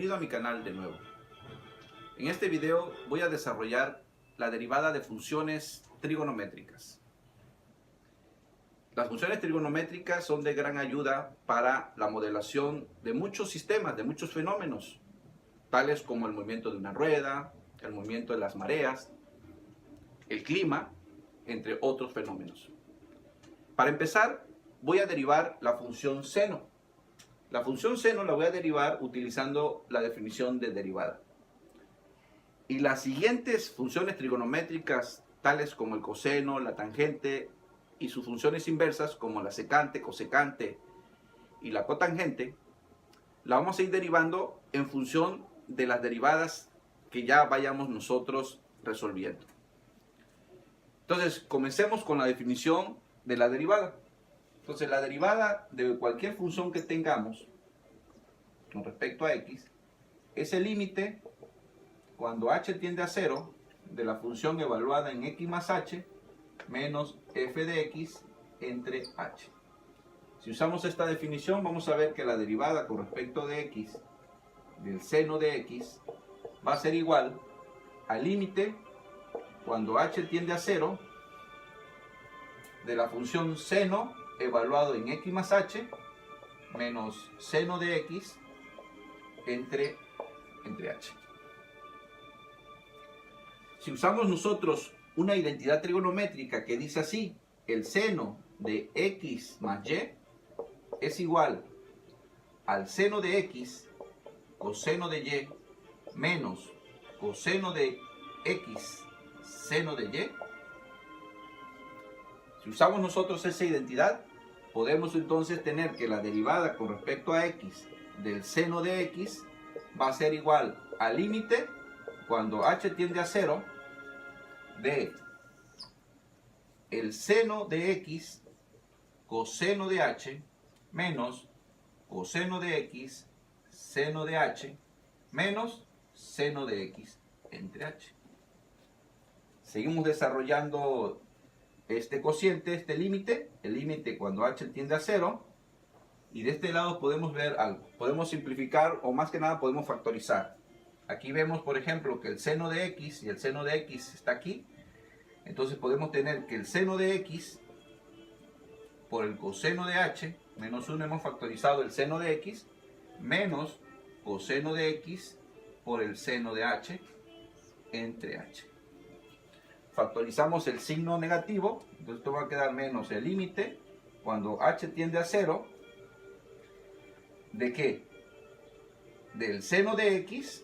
Bienvenido a mi canal de nuevo. En este video voy a desarrollar la derivada de funciones trigonométricas. Las funciones trigonométricas son de gran ayuda para la modelación de muchos sistemas, de muchos fenómenos, tales como el movimiento de una rueda, el movimiento de las mareas, el clima, entre otros fenómenos. Para empezar, voy a derivar la función seno. La función seno la voy a derivar utilizando la definición de derivada. Y las siguientes funciones trigonométricas, tales como el coseno, la tangente y sus funciones inversas, como la secante, cosecante y la cotangente, la vamos a ir derivando en función de las derivadas que ya vayamos nosotros resolviendo. Entonces, comencemos con la definición de la derivada. Entonces, la derivada de cualquier función que tengamos con respecto a x es el límite cuando h tiende a 0 de la función evaluada en x más h menos f de x entre h. Si usamos esta definición, vamos a ver que la derivada con respecto de x del seno de x va a ser igual al límite cuando h tiende a 0 de la función seno evaluado en x más h menos seno de x entre h. Si usamos nosotros una identidad trigonométrica que dice así, el seno de x más y es igual al seno de x coseno de y menos coseno de x seno de y. Si usamos nosotros esa identidad, podemos entonces tener que la derivada con respecto a x del seno de x va a ser igual al límite cuando h tiende a 0 de el seno de x coseno de h menos coseno de x seno de h menos seno de x entre h. Seguimos desarrollando este cociente, este límite, el límite cuando h tiende a 0, y de este lado podemos ver algo. Podemos simplificar, o más que nada podemos factorizar. Aquí vemos, por ejemplo, que el seno de x y el seno de x está aquí. Entonces podemos tener que el seno de x por el coseno de h menos 1, hemos factorizado el seno de x, menos coseno de x por el seno de h entre h. Factorizamos el signo negativo, entonces esto va a quedar menos el límite cuando h tiende a 0, ¿de qué? Del seno de x,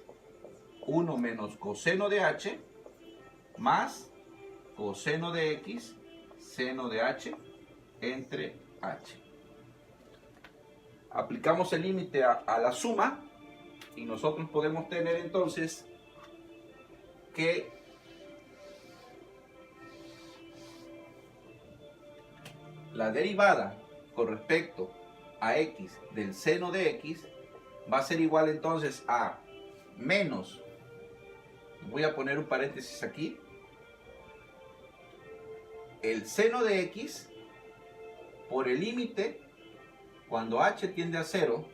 1 menos coseno de h, más coseno de x, seno de h, entre h. Aplicamos el límite a la suma, y nosotros podemos tener entonces que la derivada con respecto a x del seno de x va a ser igual entonces a menos, voy a poner un paréntesis aquí, el seno de x por el límite cuando h tiende a 0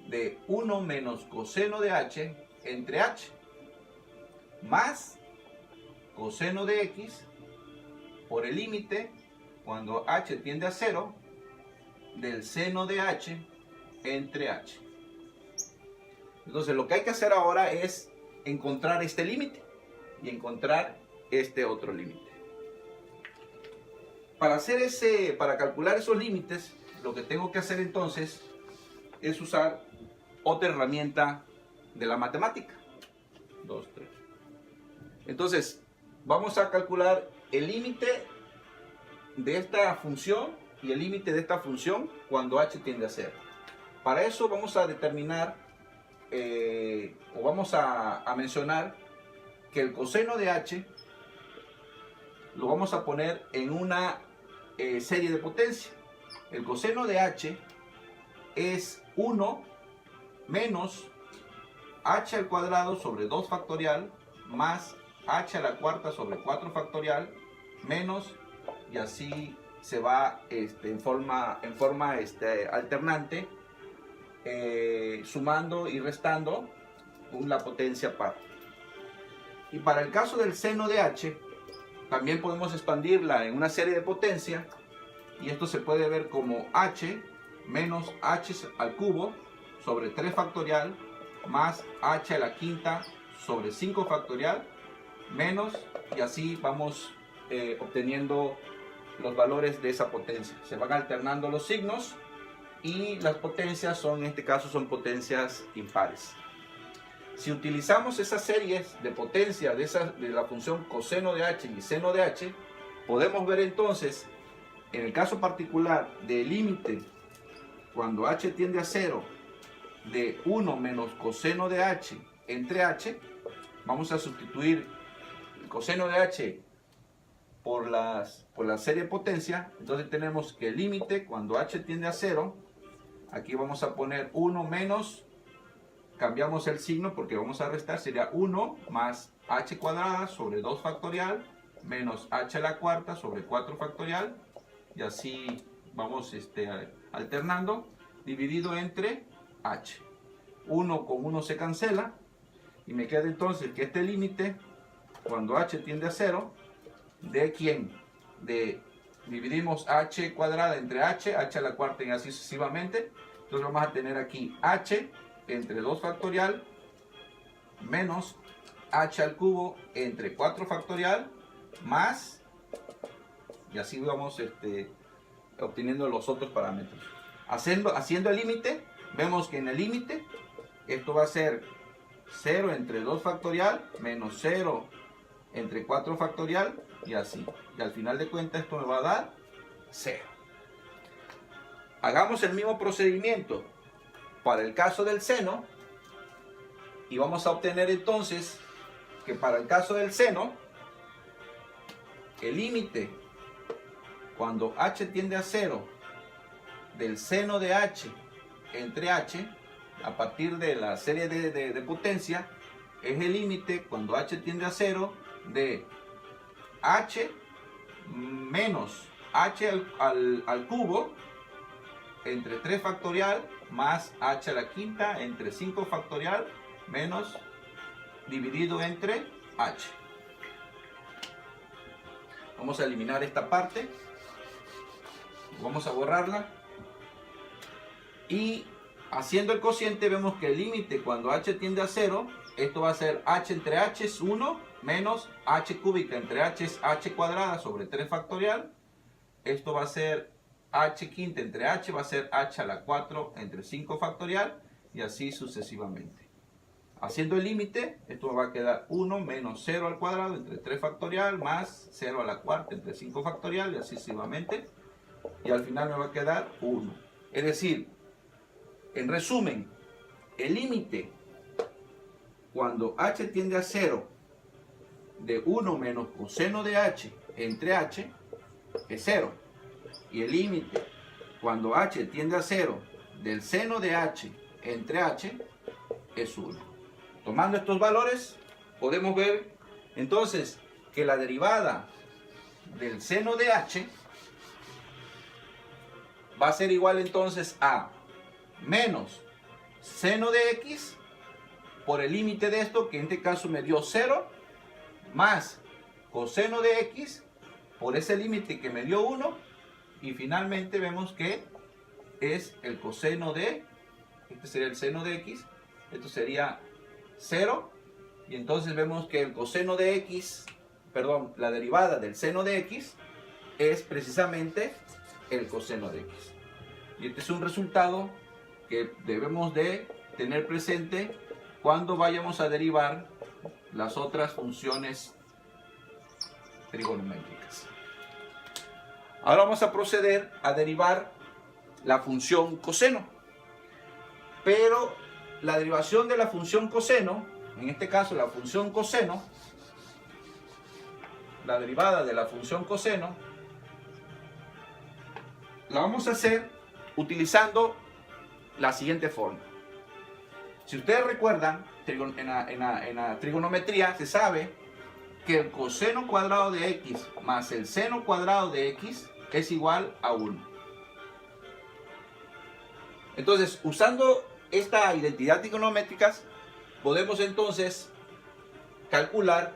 de 1 menos coseno de h entre h, más coseno de x por el límite cuando h tiende a 0 del seno de h entre h. Entonces lo que hay que hacer ahora es encontrar este límite y encontrar este otro límite. Para calcular esos límites, lo que tengo que hacer entonces es usar otra herramienta de la matemática. 2, 3. Entonces, vamos a calcular el límite de esta función y el límite de esta función cuando h tiende a 0. Para eso vamos a determinar o vamos a mencionar que el coseno de h lo vamos a poner en una serie de potencia. El coseno de h es 1 menos h al cuadrado sobre 2 factorial más h a la cuarta sobre 4 factorial menos, y así se va en forma alternante sumando y restando la potencia par. Y para el caso del seno de h, también podemos expandirla en una serie de potencia, y esto se puede ver como h menos h al cubo sobre 3 factorial más h a la quinta sobre 5 factorial menos, y así vamos obteniendo los valores de esa potencia. Se van alternando los signos y las potencias son, en este caso, son potencias impares. Si utilizamos esas series de potencia de la función coseno de h y seno de h, podemos ver entonces, en el caso particular del límite cuando h tiende a 0 de 1 menos coseno de h entre h, vamos a sustituir el coseno de h por la serie de potencia. Entonces tenemos que el límite cuando h tiende a 0, aquí vamos a poner 1 menos, cambiamos el signo porque vamos a restar, sería 1 más h cuadrada sobre 2 factorial menos h a la cuarta sobre 4 factorial, y así vamos alternando, dividido entre h. 1 con 1 se cancela y me queda entonces que este límite cuando h tiende a 0 de ¿quién? Dividimos h cuadrada entre h a la cuarta y así sucesivamente. Entonces vamos a tener aquí h entre 2 factorial menos h al cubo entre 4 factorial más, y así vamos obteniendo los otros parámetros. Haciendo el límite, vemos que en el límite esto va a ser 0 entre 2 factorial menos 0 entre 4 factorial, y así. Y al final de cuentas esto me va a dar 0. Hagamos el mismo procedimiento para el caso del seno, y vamos a obtener entonces que para el caso del seno, el límite cuando h tiende a 0 del seno de h entre h, a partir de la serie de potencia, es el límite cuando h tiende a 0 de h menos h al cubo entre 3 factorial más h a la quinta entre 5 factorial menos dividido entre h. Vamos a eliminar esta parte, vamos a borrarla, y haciendo el cociente vemos que el límite cuando h tiende a 0, esto va a ser h entre h es 1 menos h cúbica entre h es h cuadrada sobre 3 factorial. Esto va a ser h quinta entre h, va a ser h a la 4 entre 5 factorial, y así sucesivamente. Haciendo el límite, esto va a quedar 1 menos 0 al cuadrado entre 3 factorial más 0 a la cuarta entre 5 factorial, y así sucesivamente. Y al final me va a quedar 1. Es decir, en resumen, el límite cuando h tiende a 0 de 1 menos coseno de h entre h es 0. Y el límite cuando h tiende a 0 del seno de h entre h es 1. Tomando estos valores, podemos ver entonces que la derivada del seno de h va a ser igual entonces a menos seno de x por el límite de esto, que en este caso me dio 0, más coseno de x por ese límite que me dio 1, y finalmente vemos que es el coseno de, este sería el seno de x, esto sería 0, y entonces vemos que el coseno de x, perdón, la derivada del seno de x es precisamente el coseno de x. Y este es un resultado que debemos de tener presente cuando vayamos a derivar las otras funciones trigonométricas. Ahora vamos a proceder a derivar la función coseno. Pero la derivación de la función coseno, en este caso la función coseno, la derivada de la función coseno, la vamos a hacer utilizando la siguiente forma. Si ustedes recuerdan, en la trigonometría se sabe que el coseno cuadrado de x más el seno cuadrado de x es igual a 1. Entonces, usando esta identidad trigonométrica, podemos entonces calcular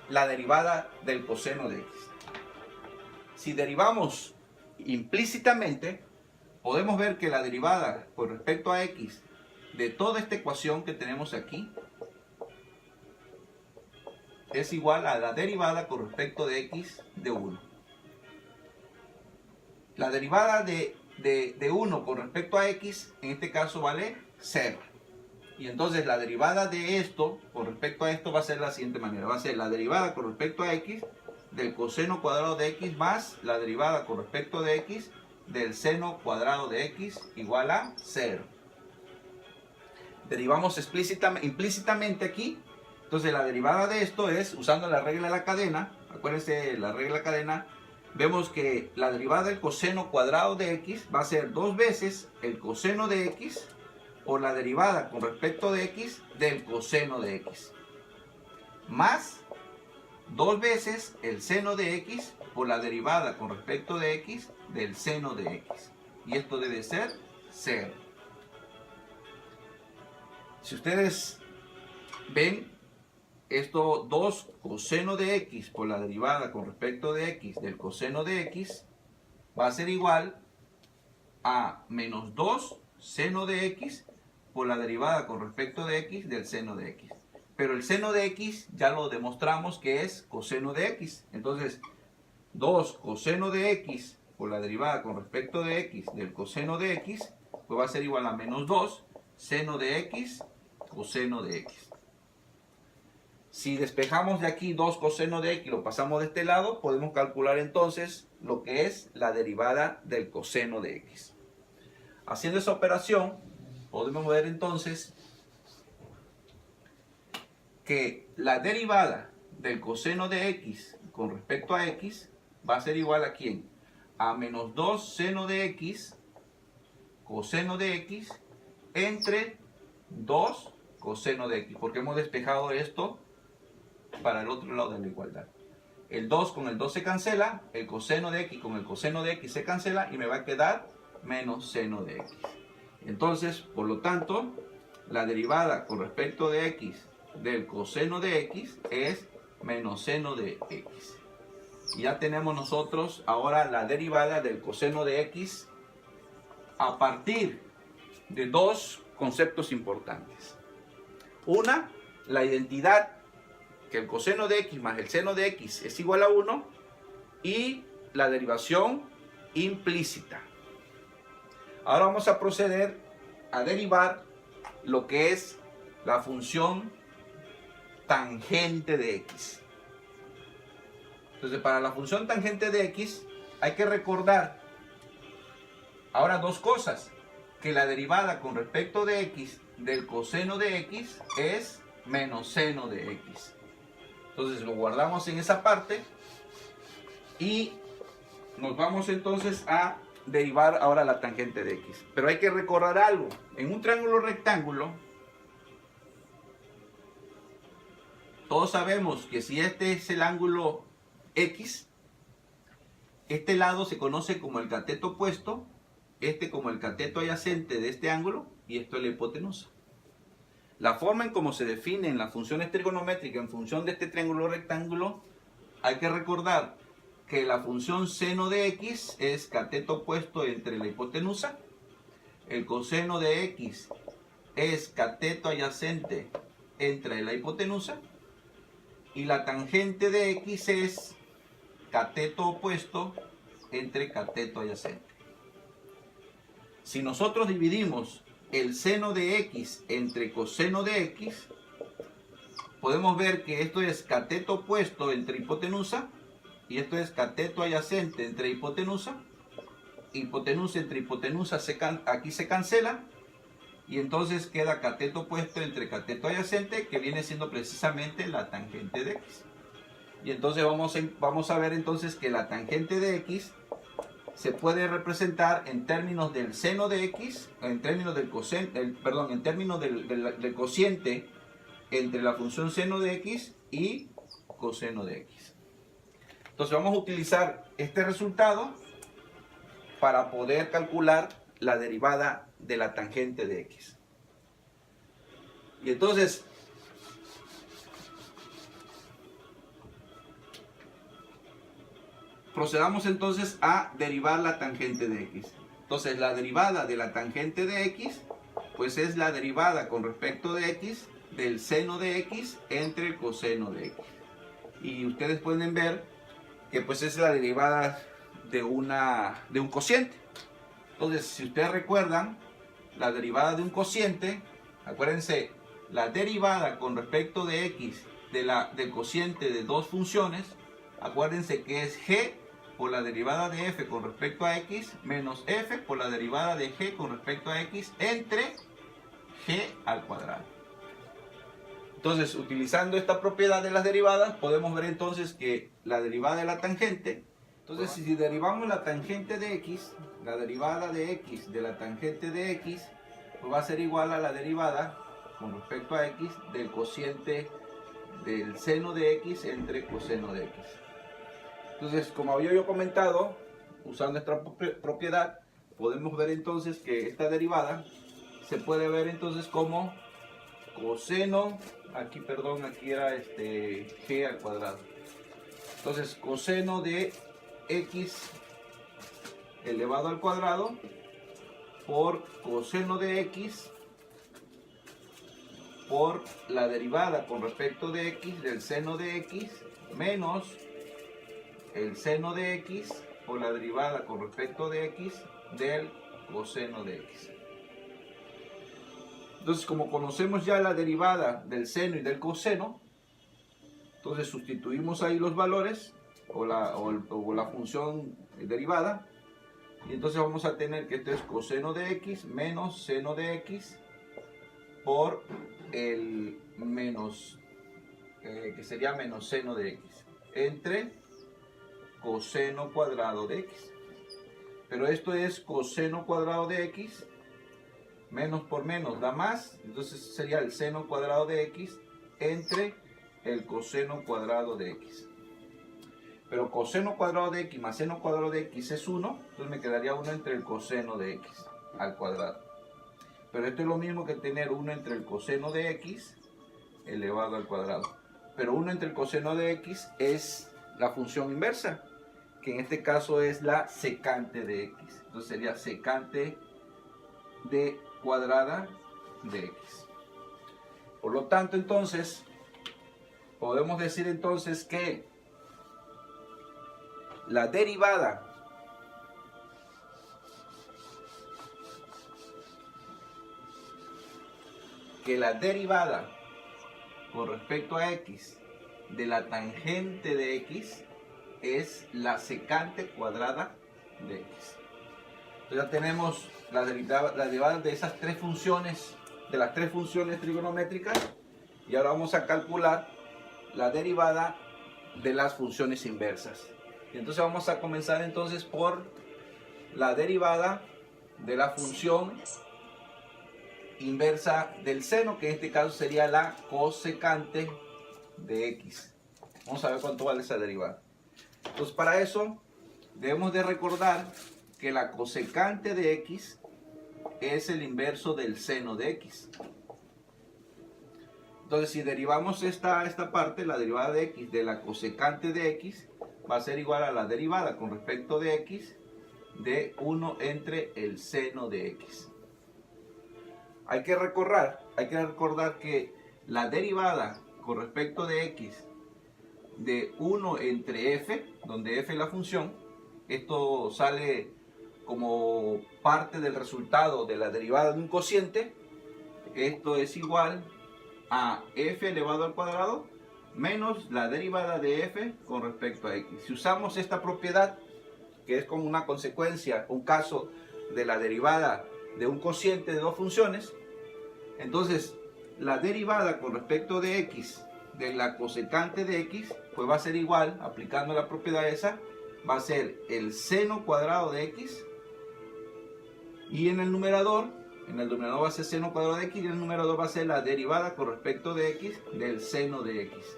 la derivada del coseno de x. Si derivamos implícitamente, podemos ver que la derivada con respecto a x de toda esta ecuación que tenemos aquí es igual a la derivada con respecto de x de 1. La derivada de 1 con respecto a x, en este caso vale 0. Y entonces la derivada de esto con respecto a esto va a ser la siguiente manera. Va a ser la derivada con respecto a x del coseno cuadrado de x más la derivada con respecto de x del seno cuadrado de x igual a 0. Derivamos implícitamente aquí. Entonces la derivada de esto es, usando la regla de la cadena, acuérdense la regla de la cadena, vemos que la derivada del coseno cuadrado de x va a ser 2 veces el coseno de x por la derivada con respecto de x del coseno de x, más 2 veces el seno de x por la derivada con respecto de x del seno de x. Y esto debe ser 0. Si ustedes ven, esto 2 coseno de x por la derivada con respecto de x del coseno de x va a ser igual a menos 2 seno de x por la derivada con respecto de x del seno de x. Pero el seno de x ya lo demostramos que es coseno de x. Entonces 2 coseno de x por la derivada con respecto de x del coseno de x, pues va a ser igual a menos 2 seno de x coseno de x. Si despejamos de aquí 2 coseno de x y lo pasamos de este lado, podemos calcular entonces lo que es la derivada del coseno de x. Haciendo esa operación, podemos ver entonces que la derivada del coseno de x con respecto a x va a ser igual a ¿quién? A menos 2 seno de x coseno de x entre 2 coseno de x, porque hemos despejado esto para el otro lado de la igualdad. El 2 con el 2 se cancela, el coseno de x con el coseno de x se cancela y me va a quedar menos seno de x. Entonces, por lo tanto, la derivada con respecto de x del coseno de x es menos seno de x. Y ya tenemos nosotros ahora la derivada del coseno de x a partir de dos conceptos importantes. Una, la identidad que el coseno de x más el seno de x es igual a 1, y la derivación implícita. Ahora vamos a proceder a derivar lo que es la función tangente de x. Entonces, para la función tangente de x hay que recordar ahora dos cosas: que la derivada con respecto de x del coseno de x es menos seno de x. Entonces lo guardamos en esa parte y nos vamos entonces a derivar ahora la tangente de x. Pero hay que recordar algo: en un triángulo rectángulo, todos sabemos que si este es el ángulo x, este lado se conoce como el cateto opuesto, este como el cateto adyacente de este ángulo, y esto es la hipotenusa. La forma en cómo se definen las funciones trigonométricas en función de este triángulo rectángulo, hay que recordar que la función seno de x es cateto opuesto entre la hipotenusa, el coseno de x es cateto adyacente entre la hipotenusa, y la tangente de x es cateto opuesto entre cateto adyacente. Si nosotros dividimos el seno de x entre coseno de x, podemos ver que esto es cateto opuesto entre hipotenusa y esto es cateto adyacente entre hipotenusa. Hipotenusa entre hipotenusa aquí se cancela, y entonces queda cateto opuesto entre cateto adyacente, que viene siendo precisamente la tangente de x. Y entonces vamos a ver entonces que la tangente de x se puede representar en términos del seno de x, en términos del del cociente entre la función seno de x y coseno de x. Entonces vamos a utilizar este resultado para poder calcular la derivada de la tangente de x. Y entonces, procedamos entonces a derivar la tangente de x. Entonces, la derivada de la tangente de x, pues es la derivada con respecto de x del seno de x entre el coseno de x. Y ustedes pueden ver que pues es la derivada de un cociente. Entonces, si ustedes recuerdan, la derivada de un cociente, acuérdense, la derivada con respecto de x del cociente de dos funciones, acuérdense que es g por la derivada de f con respecto a x menos f por la derivada de g con respecto a x entre g al cuadrado. Entonces, utilizando esta propiedad de las derivadas, podemos ver entonces que la derivada de la tangente, entonces si derivamos la tangente de x, la derivada de x de la tangente de x, pues va a ser igual a la derivada con respecto a x del cociente del seno de x entre coseno de x. Entonces, como había yo comentado, usando esta propiedad, podemos ver entonces que esta derivada se puede ver entonces como coseno, aquí era g al cuadrado. Entonces, coseno de x elevado al cuadrado por coseno de x por la derivada con respecto de x del seno de x menos el seno de x por la derivada con respecto de x del coseno de x. Entonces, como conocemos ya la derivada del seno y del coseno, entonces sustituimos ahí los valores o la función derivada, y entonces vamos a tener que esto es coseno de x menos seno de x por el menos, que sería menos seno de x, entre coseno cuadrado de x. Pero esto es coseno cuadrado de x, menos por menos da más, entonces sería el seno cuadrado de x entre el coseno cuadrado de x. Pero coseno cuadrado de x más seno cuadrado de x es 1, entonces me quedaría 1 entre el coseno de x al cuadrado. Pero esto es lo mismo que tener 1 entre el coseno de x elevado al cuadrado. Pero 1 entre el coseno de x es la función inversa, que en este caso es la secante de x. Entonces sería secante de cuadrada de x. Por lo tanto, entonces, podemos decir entonces que la derivada con respecto a x de la tangente de x es la secante cuadrada de x. Entonces ya tenemos la derivada de esas tres funciones, de las tres funciones trigonométricas, y ahora vamos a calcular la derivada de las funciones inversas. Y entonces vamos a comenzar entonces por la derivada de la función inversa del seno, que en este caso sería la cosecante de x. Vamos a ver cuánto vale esa derivada. Entonces, para eso debemos de recordar que la cosecante de x es el inverso del seno de x. Entonces, si derivamos esta parte, la derivada de x de la cosecante de x va a ser igual a la derivada con respecto de x de 1 entre el seno de x. Hay que recordar que la derivada con respecto de x de 1 entre f, donde f es la función, esto sale como parte del resultado de la derivada de un cociente, esto es igual a f elevado al cuadrado menos la derivada de f con respecto a x. Si usamos esta propiedad, que es como una consecuencia, un caso de la derivada de un cociente de dos funciones, entonces la derivada con respecto de x de la cosecante de x, pues va a ser igual, aplicando la propiedad esa, va a ser el seno cuadrado de x, y en el numerador va a ser seno cuadrado de x, y en el numerador va a ser la derivada con respecto de x del seno de x.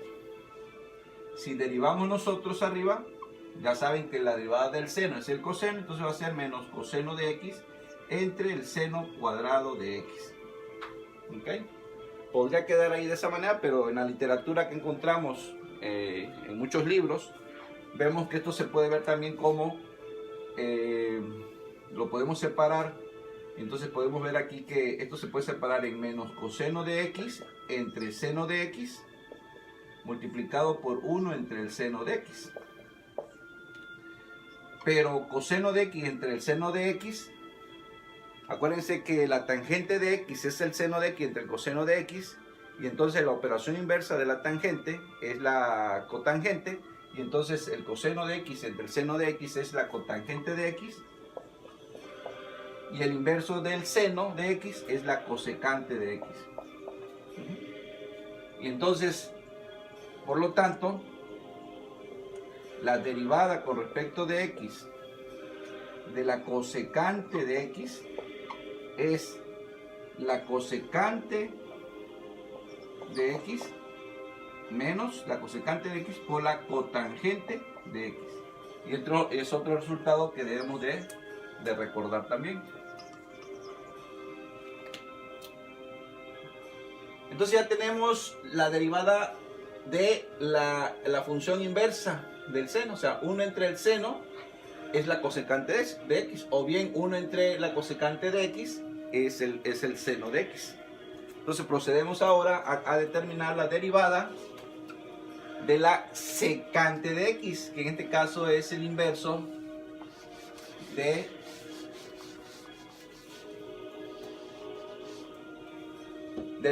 Si derivamos nosotros arriba, ya saben que la derivada del seno es el coseno, entonces va a ser menos coseno de x entre el seno cuadrado de x. ¿Ok? podría quedar ahí de esa manera, pero en la literatura que encontramos en muchos libros, vemos que esto se puede ver también como lo podemos separar. Entonces podemos ver aquí que esto se puede separar en menos coseno de x entre seno de x multiplicado por 1 entre el seno de x. Pero coseno de x entre el seno de x, acuérdense que la tangente de x es el seno de x entre el coseno de x, y entonces la operación inversa de la tangente es la cotangente, y entonces el coseno de x entre el seno de x es la cotangente de x, y el inverso del seno de x es la cosecante de x. Y entonces, por lo tanto, la derivada con respecto de x de la cosecante de x es la cosecante de x menos la cosecante de x por la cotangente de x. Y esto es otro resultado que debemos de recordar también. Entonces ya tenemos la derivada de la función inversa del seno, o sea, 1 entre el seno es la cosecante de x, o bien 1 entre la cosecante de x es el seno de x. Entonces procedemos ahora a determinar la derivada de la secante de x, que en este caso es el inverso de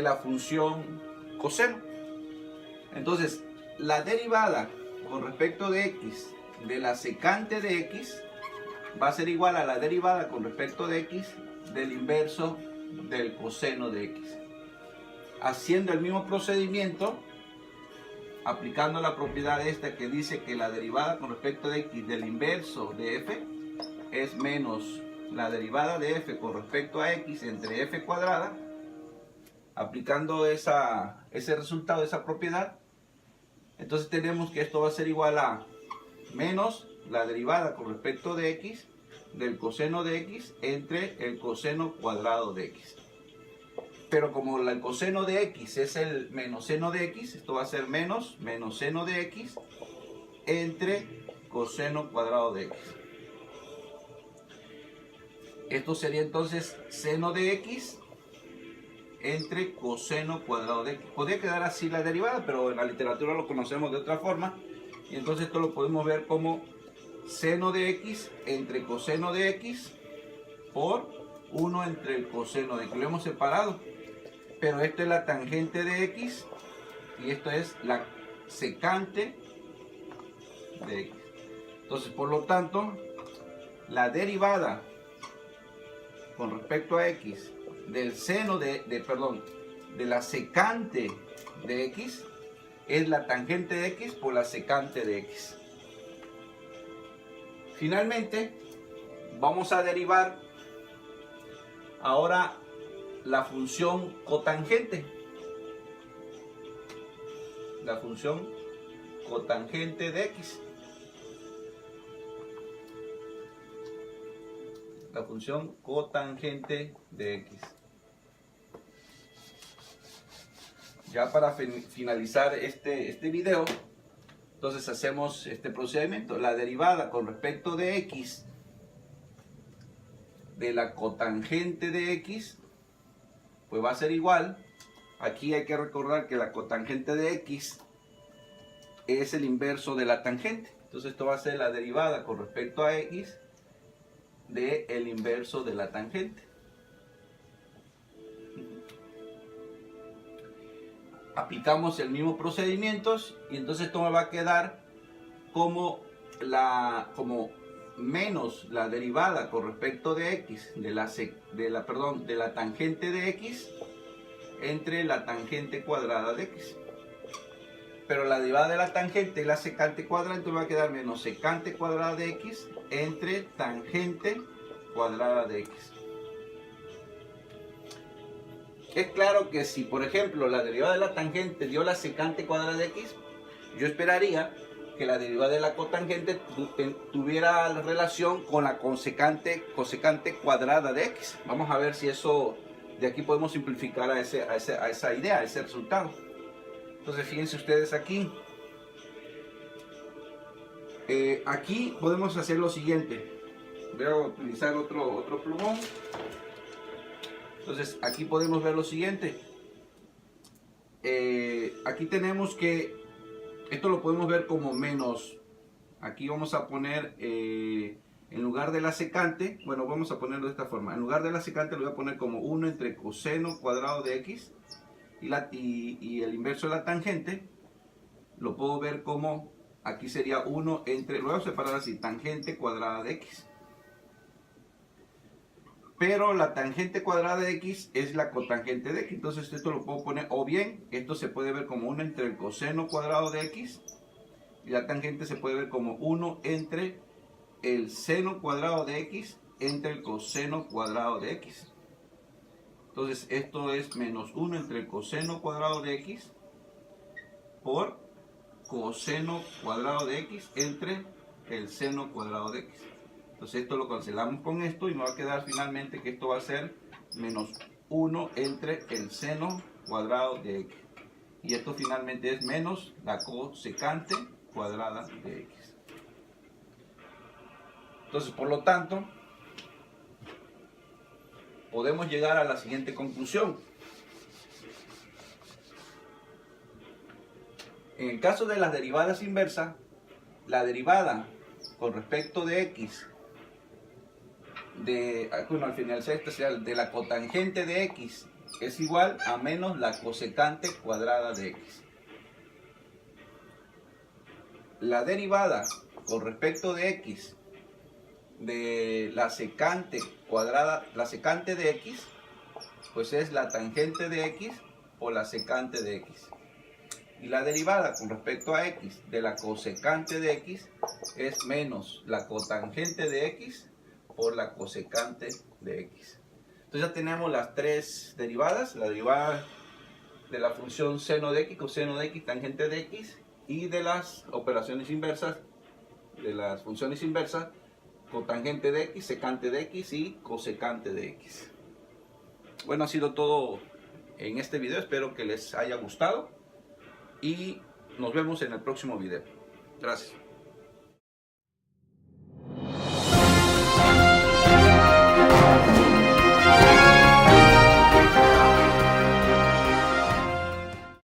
la función coseno. Entonces, la derivada con respecto de x de la secante de x va a ser igual a la derivada con respecto de x del inverso del coseno de x. Haciendo el mismo procedimiento, aplicando la propiedad esta que dice que la derivada con respecto de x del inverso de f es menos la derivada de f con respecto a x entre f cuadrada, aplicando ese resultado, esa propiedad, entonces tenemos que esto va a ser igual a menos la derivada con respecto de x del coseno de x entre el coseno cuadrado de x. Pero como el coseno de x es el menos seno de x, esto va a ser menos seno de x entre coseno cuadrado de x. Esto sería entonces seno de x entre coseno cuadrado de x. Podría quedar así la derivada, pero en la literatura lo conocemos de otra forma. Y entonces esto lo podemos ver como seno de x entre coseno de x por 1 entre el coseno de x. Lo hemos separado. Pero esto es la tangente de x y esto es la secante de x. Entonces, por lo tanto, la derivada con respecto a x del seno de la secante de x es la tangente de x por la secante de x. Finalmente, vamos a derivar ahora la función cotangente. La función cotangente de x. La función cotangente de x. Ya para finalizar este video, entonces hacemos este procedimiento. La derivada con respecto de x de la cotangente de x pues va a ser igual. Aquí hay que recordar que la cotangente de x es el inverso de la tangente. Entonces esto va a ser la derivada con respecto a x de el inverso de la tangente. Aplicamos el mismo procedimiento y entonces esto me va a quedar como menos la derivada con respecto de x de la tangente de x entre la tangente cuadrada de x. Pero la derivada de la tangente es la secante cuadrada, entonces va a quedar menos secante cuadrada de x entre tangente cuadrada de x. Es claro que si, por ejemplo, la derivada de la tangente dio la secante cuadrada de x, yo esperaría que la derivada de la cotangente tuviera relación con la cosecante cuadrada de x. Vamos a ver si eso de aquí podemos simplificar a esa idea, a ese resultado. Entonces fíjense ustedes aquí. Aquí podemos hacer lo siguiente. Voy a utilizar otro plumón. Entonces aquí podemos ver lo siguiente. Aquí tenemos que esto lo podemos ver como menos. Aquí vamos a poner en lugar de la secante, bueno, vamos a ponerlo de esta forma. En lugar de la secante lo voy a poner como 1 entre coseno cuadrado de x y el inverso de la tangente lo puedo ver como, aquí sería 1 entre, lo voy a separar así, tangente cuadrada de x. Pero la tangente cuadrada de x es la cotangente de x. Entonces esto lo puedo poner, o bien, esto se puede ver como 1 entre el coseno cuadrado de x. Y la tangente se puede ver como 1 entre el seno cuadrado de x entre el coseno cuadrado de x. Entonces esto es menos 1 entre el coseno cuadrado de x por coseno cuadrado de x entre el seno cuadrado de x. Entonces esto lo cancelamos con esto y nos va a quedar finalmente que esto va a ser menos 1 entre el seno cuadrado de x. Y esto finalmente es menos la cosecante cuadrada de x. Entonces, por lo tanto, podemos llegar a la siguiente conclusión. En el caso de las derivadas inversas, la derivada con respecto de x al final de la cotangente de x es igual a menos la cosecante cuadrada de x. La derivada con respecto de x de la secante cuadrada, la secante de x, pues es la tangente de x o la secante de x. Y la derivada con respecto a x de la cosecante de x es menos la cotangente de x por la cosecante de x. Entonces ya tenemos las tres derivadas, la derivada de la función seno de x, coseno de x, tangente de x, y de las operaciones inversas, de las funciones inversas, cotangente de x, secante de x y cosecante de x. Bueno, ha sido todo en este video, espero que les haya gustado y nos vemos en el próximo video. Gracias.